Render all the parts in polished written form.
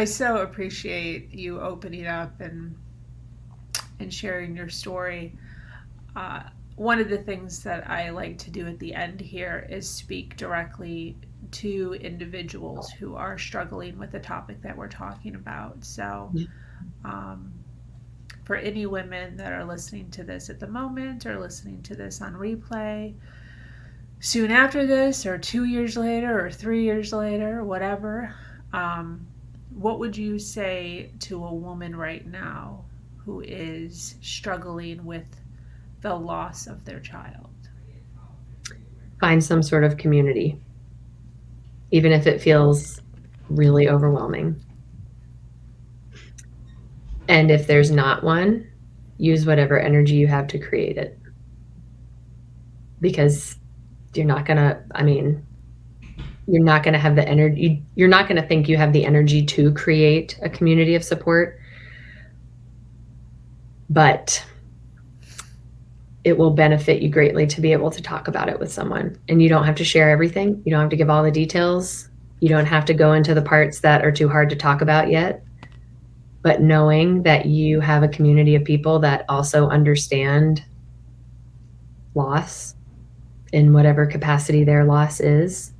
I so appreciate you opening up and sharing your story. Uh, One of the things that I like to do at the end here is speak directly to individuals who are struggling with the topic that we're talking about. So, um, for any women that are listening to this at the moment or listening to this on replay soon after this, or 2 years later, or 3 years later, whatever, um, what would you say to a woman right now who is struggling with the loss of their child? Find some sort of community, even if it feels really overwhelming. And if there's not one, use whatever energy you have to create it. Because you're not going to, I mean, you're not going to have the energy, you're not going to think you have the energy to create a community of support, but it will benefit you greatly to be able to talk about it with someone. And you don't have to share everything. You don't have to give all the details. You don't have to go into the parts that are too hard to talk about yet. But knowing that you have a community of people that also understand loss in whatever capacity their loss is,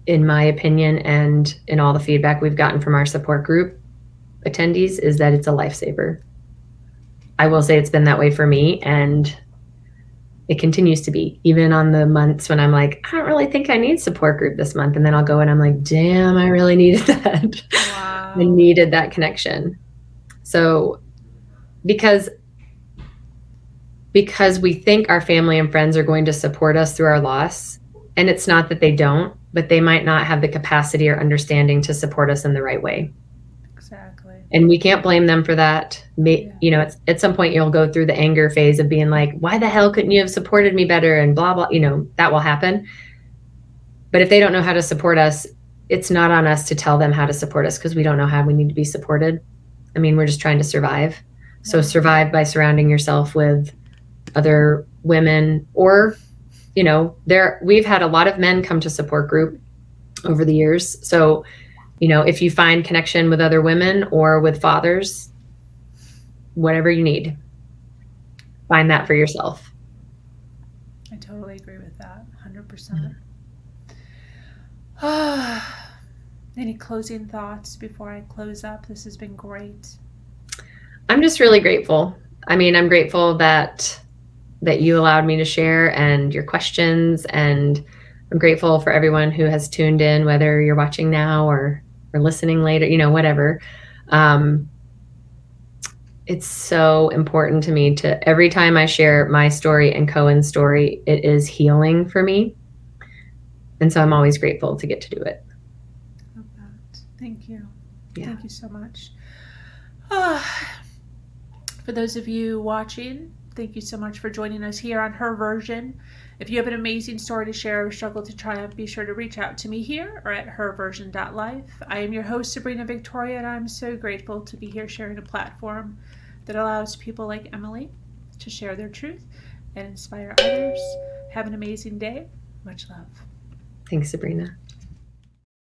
in my opinion, and in all the feedback we've gotten from our support group attendees, is that it's a lifesaver. I will say it's been that way for me, and it continues to be, even on the months when I'm like, I don't really think I need support group this month. And then I'll go and I'm like, damn, I really needed that. I Wow. needed that connection. So because we think our family and friends are going to support us through our loss, and it's not that they don't, but they might not have the capacity or understanding to support us in the right way. Exactly. And we can't blame them for that. You know, at some point you'll go through the anger phase of being like, why the hell couldn't you have supported me better? And blah, blah, you know, that will happen. But if they don't know how to support us, it's not on us to tell them how to support us, because we don't know how we need to be supported. I mean, we're just trying to survive. So survive by surrounding yourself with other women, or, you know, we've had a lot of men come to support group over the years. So, you know, if you find connection with other women or with fathers, whatever you need, find that for yourself. I totally agree with that. 100%. Mm-hmm. Any closing thoughts before I close up? This has been great. I'm just really grateful. I mean, I'm grateful that you allowed me to share, and your questions, and I'm grateful for everyone who has tuned in, whether you're watching now or listening later, you know, whatever. It's so important to me to, every time I share my story and Cohen's story, it is healing for me. And so I'm always grateful to get to do it. Love that. Thank you. Yeah. Thank you so much. For those of you watching, thank you so much for joining us here on Her Version. If you have an amazing story to share or struggle to triumph, be sure to reach out to me here or at herversion.life. I am your host, Sabrina Victoria, and I'm so grateful to be here sharing a platform that allows people like Emily to share their truth and inspire others. Have an amazing day. Much love. Thanks, Sabrina.